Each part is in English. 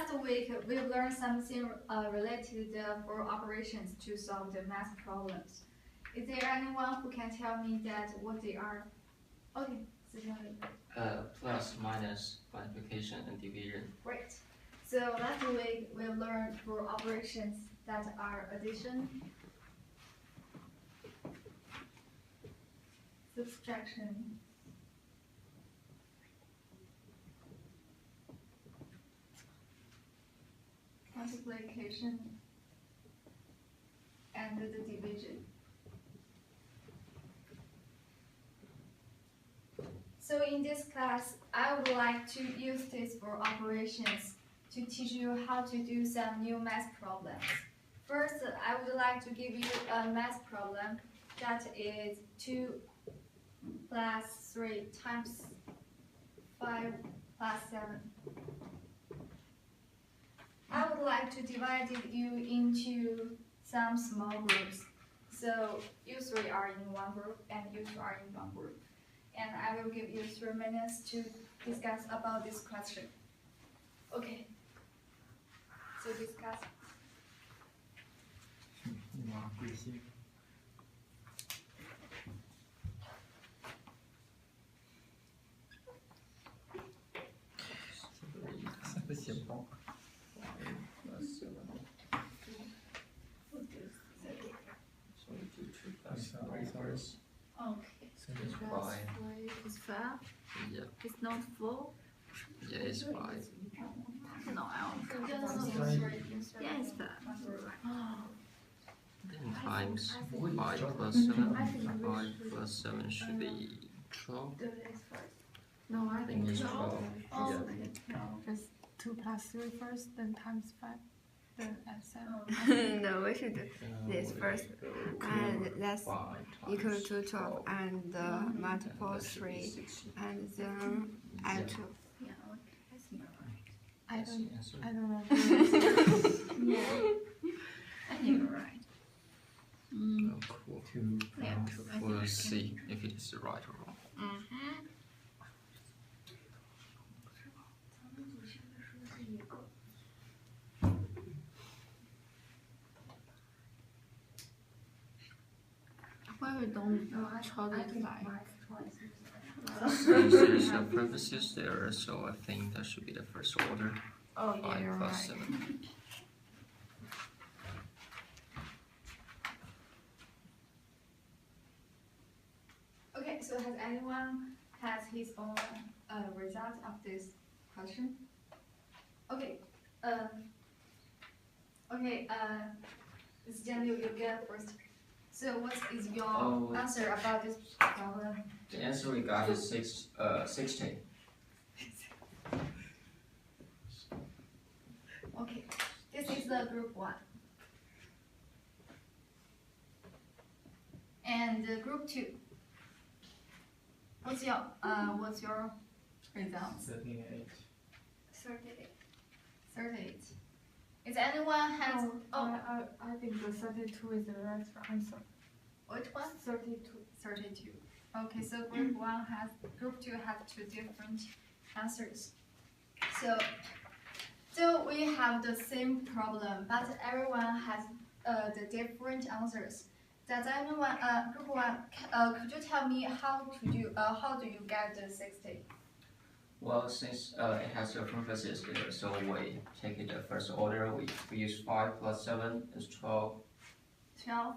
last week we learned something related for operations to solve the math problems. Is there anyone who can tell me that what they are? Okay, plus, minus, multiplication, and division. Great. So last week we learned for operations that are addition, subtraction, multiplication, and the division. So in this class, I would like to use this for operations to teach you how to do some new math problems. First, I would like to give you a math problem that is 2 plus 3 times 5 plus 7. I would like to divide you into some small groups. So you 3 are in one group and you 2 are in one group. And I will give you 3 minutes to discuss about this question. Okay. So discuss. Okay. So it's 5. It's 5. Yeah. It's not 4. Yeah, it's 5. No, I don't. Yeah, it's 5. Then times 5 plus 7. 5 plus 7 should be 12. No, I I think it's 12. Oh, Yeah. Just 2 plus 3 first, then times 5, then add 7. No, we should do this first, and that's 5 equal times to 12, and multiple that should be 3, 16. and then add 2. Yeah, okay. That's not right. I That's don't, the answer. I don't know. Yeah. I think you're right. Oh, cool. Yeah. We'll see if it is right or wrong. Why we don't chop it like? Since there's a parentheses there, so I think that should be the first order. Oh, yeah, 5 you're plus right. 7. Okay, so has anyone has his own result of this question? Okay, Ms. Jian Liu, you get first. So what is your Oh. answer about this problem? The answer we got is 16. Okay, this is the group 1. And group 2. What's your result? 38. 38. Is anyone has I think the 32 is the right answer. which one? 32. 32. Okay, so group 2 has 2 different answers. So we have the same problem, but everyone has the different answers. Does anyone group 1 could you tell me how do you get the 60? Well, since it has the parentheses there, so we take it the first order. We use 5 plus 7 is 12. 12.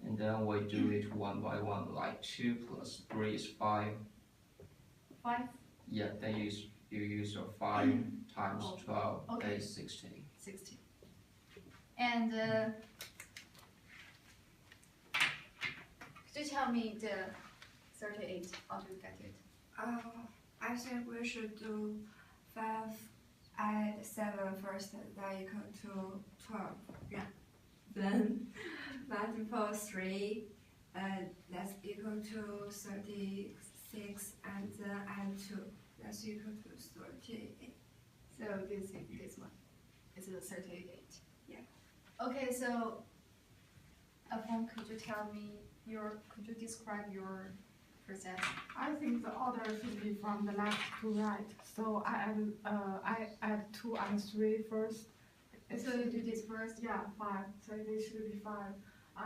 And then we do it one by one, like 2 plus 3 is 5. 5. Yeah, then you use your 5 times 12, Okay. that is 16. 60. And could you tell me the 38? How do you get it? I think we should do 5 add 7 first, that equal to 12. Yeah. Then multiple 3, that's equal to 36, and then add 2, that's equal to 38. So this one is the 38. Yeah. Okay, so Afon, could you describe your process? I think the order should be from the left to right. So I add 2 and 3 first. So you do this first? Yeah, 5. So it should be 5.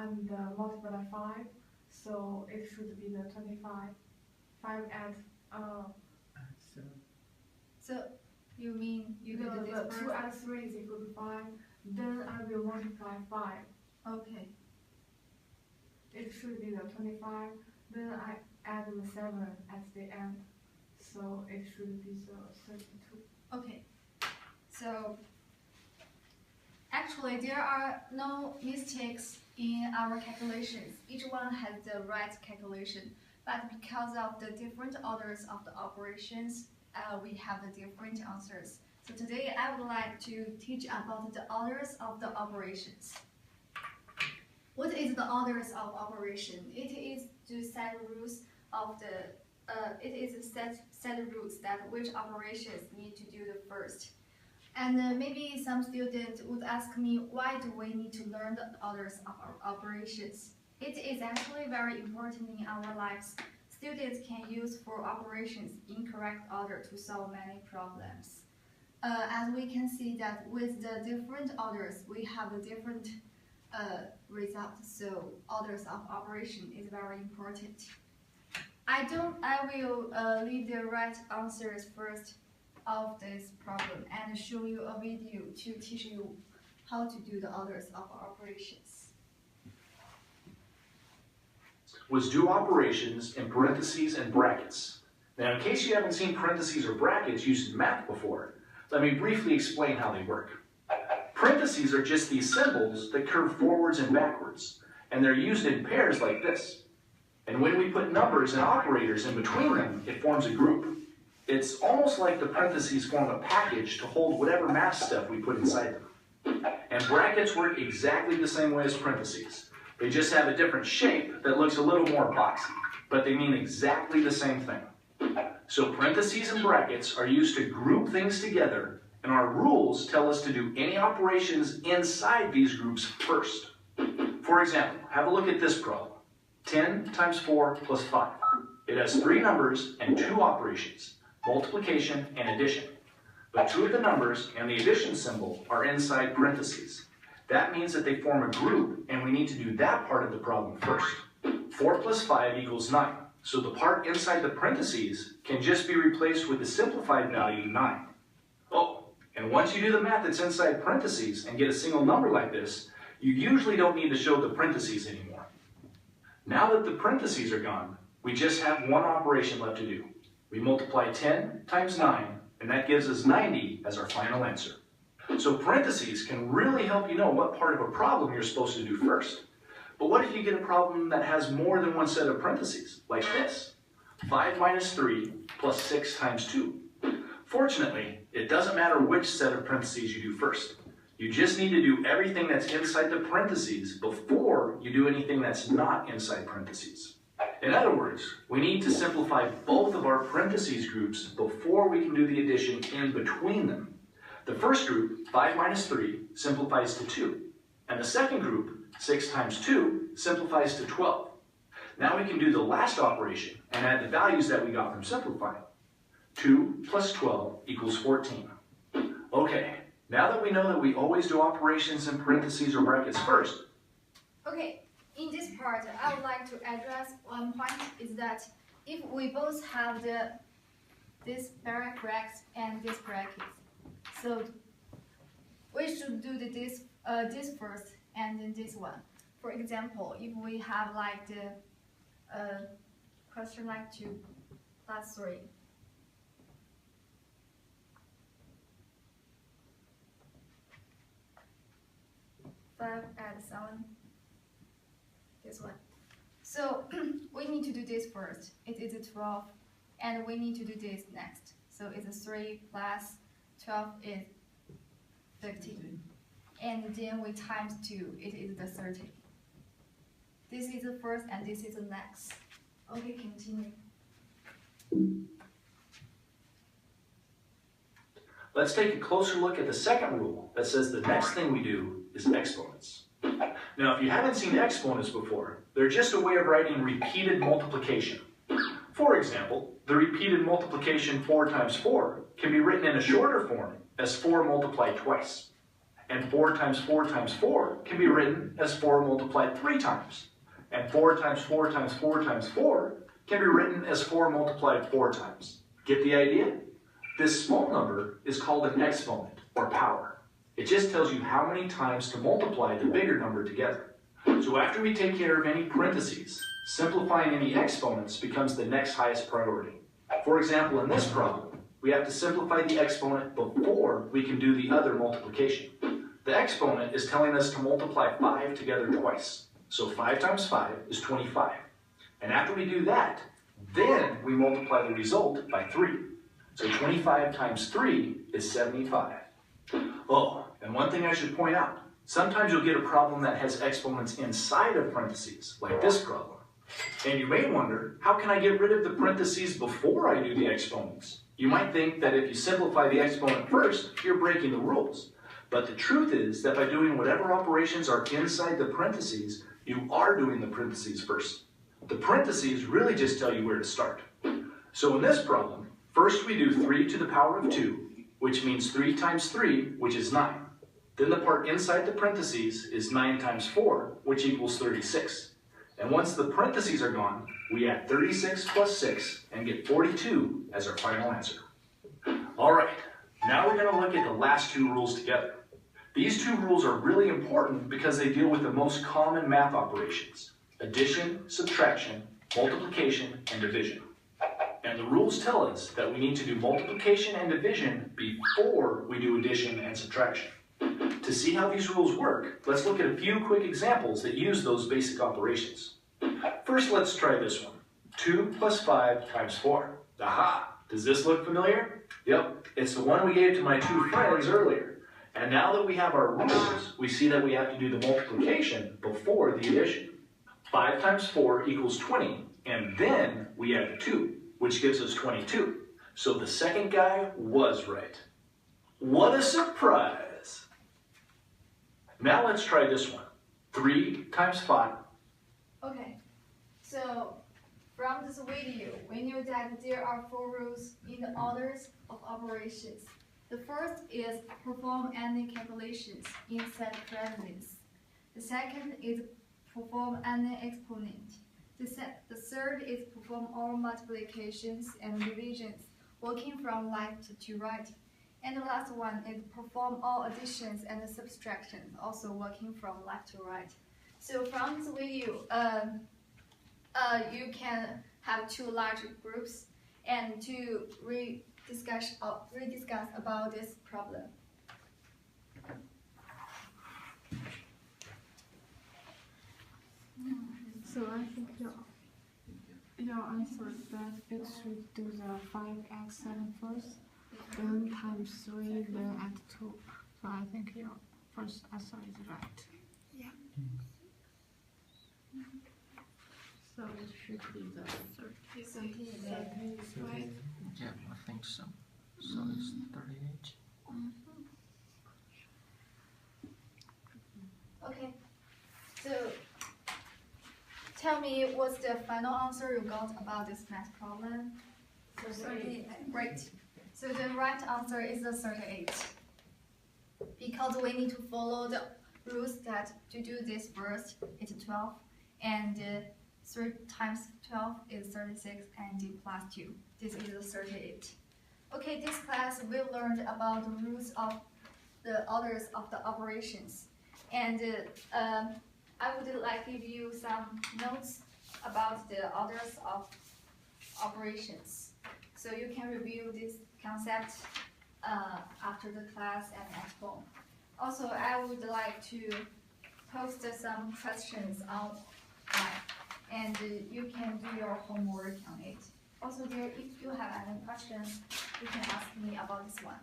And multiply 5. So it should be the 25. 5 add So you mean you do this the 2 first? and 3 is equal to 5. Then I will multiply 5. Okay. It should be the 25. Then I add the 7 at the end. So it should be the 32. Okay. So actually there are no mistakes in our calculations. Each one has the right calculation. But because of the different orders of the operations, we have the different answers. So today I would like to teach about the orders of the operations. What is the orders of operation? It is to set rules of the. It is a set rules that which operations need to do the first. And maybe some students would ask me, why do we need to learn the orders of our operations? It is actually very important in our lives. Students can use for operations in correct order to solve many problems. As we can see that with the different orders, we have the different results. So orders of operation is very important. I will leave the right answers first of this problem and show you a video to teach you how to do the orders of operations. Was do operations in parentheses and brackets. Now, in case you haven't seen parentheses or brackets used in math before, let me briefly explain how they work. Parentheses are just these symbols that curve forwards and backwards, and they're used in pairs like this. And when we put numbers and operators in between them, it forms a group. It's almost like the parentheses form a package to hold whatever math stuff we put inside them. And brackets work exactly the same way as parentheses. They just have a different shape that looks a little more boxy, but they mean exactly the same thing. So parentheses and brackets are used to group things together, and our rules tell us to do any operations inside these groups first. For example, have a look at this problem. 10 times 4 plus 5. It has 3 numbers and 2 operations, multiplication and addition. But 2 of the numbers and the addition symbol are inside parentheses. That means that they form a group, and we need to do that part of the problem first. 4 plus 5 equals 9. So the part inside the parentheses can just be replaced with the simplified value 9. Oh, and once you do the math that's inside parentheses and get a single number like this, you usually don't need to show the parentheses anymore. Now that the parentheses are gone, we just have one operation left to do. We multiply 10 times 9, and that gives us 90 as our final answer. So parentheses can really help you know what part of a problem you're supposed to do first. But what if you get a problem that has more than one set of parentheses, like this? 5 minus 3 plus 6 times 2. Fortunately, it doesn't matter which set of parentheses you do first. You just need to do everything that's inside the parentheses before you do anything that's not inside parentheses. In other words, we need to simplify both of our parentheses groups before we can do the addition in between them. The first group, 5 minus 3, simplifies to 2. And the second group, 6 times 2, simplifies to 12. Now we can do the last operation and add the values that we got from simplifying. 2 plus 12 equals 14. Okay, now that we know that we always do operations in parentheses or brackets first. Okay, in this part, I would like to address one point is that if we both have this brackets and this brackets, so we should do this first and then this one. For example, if we have like the question like 2 plus 3. Add 7, this one. So we need to do this first. It is a 12, and we need to do this next. So it's a 3 plus 12 is 15. And then we times 2, it is the 30. This is the first and this is the next. Okay, continue. Let's take a closer look at the second rule that says the next thing we do is exponents. Now, if you haven't seen exponents before, they're just a way of writing repeated multiplication. For example, the repeated multiplication 4 times 4 can be written in a shorter form as 4 multiplied twice. And 4 times 4 times 4 can be written as 4 multiplied 3 times. And 4 times 4 times 4 times 4 can be written as 4 multiplied 4 times. Get the idea? This small number is called an exponent, or power. It just tells you how many times to multiply the bigger number together. So after we take care of any parentheses, simplifying any exponents becomes the next highest priority. For example, in this problem, we have to simplify the exponent before we can do the other multiplication. The exponent is telling us to multiply 5 together twice. So 5 times 5 is 25. And after we do that, then we multiply the result by 3. So 25 times 3 is 75. Oh, and one thing I should point out, sometimes you'll get a problem that has exponents inside of parentheses, like this problem. And you may wonder, how can I get rid of the parentheses before I do the exponents? You might think that if you simplify the exponent first, you're breaking the rules. But the truth is that by doing whatever operations are inside the parentheses, you are doing the parentheses first. The parentheses really just tell you where to start. So in this problem, first we do 3 to the power of 2, which means 3 times 3, which is 9. Then the part inside the parentheses is 9 times 4, which equals 36. And once the parentheses are gone, we add 36 plus 6 and get 42 as our final answer. All right, now we're going to look at the last 2 rules together. These 2 rules are really important because they deal with the most common math operations: addition, subtraction, multiplication, and division. And the rules tell us that we need to do multiplication and division before we do addition and subtraction. To see how these rules work, let's look at a few quick examples that use those basic operations. First, let's try this one. 2 plus 5 times 4. Aha! Does this look familiar? Yep, it's the one we gave to my 2 friends earlier. And now that we have our rules, we see that we have to do the multiplication before the addition. 5 times 4 equals 20, and then we add 2, which gives us 22. So the second guy was right. What a surprise! Now let's try this one. 3 times 5. Okay, so from this video, we knew that there are 4 rules in the orders of operations. The first is perform any calculations in set parentheses. The second is perform any exponent. The third is perform all multiplications and divisions, working from left to right. And the last one is perform all additions and subtractions, also working from left to right. So from this video, you can have 2 large groups and to rediscuss about this problem. So I think your answer is that it should do the 5x7 first, then times 3, then add 2. So I think your first answer is right. Yeah. So it should be the 38. Right. Yeah, I think so. So it's 38. Okay, so tell me what's the final answer you got about this math problem? 38. Right. So the right answer is the 38. Because we need to follow the rules that to do this first, it's 12, and 3 times 12 is 36, and plus 2. This is the 38. Okay, this class we learned about the rules of the orders of the operations. And I would like to give you some notes about the orders of operations. So you can review this concept after the class and at home. Also, I would like to post some questions online, and you can do your homework on it. Also, if you have any questions, you can ask me about this one.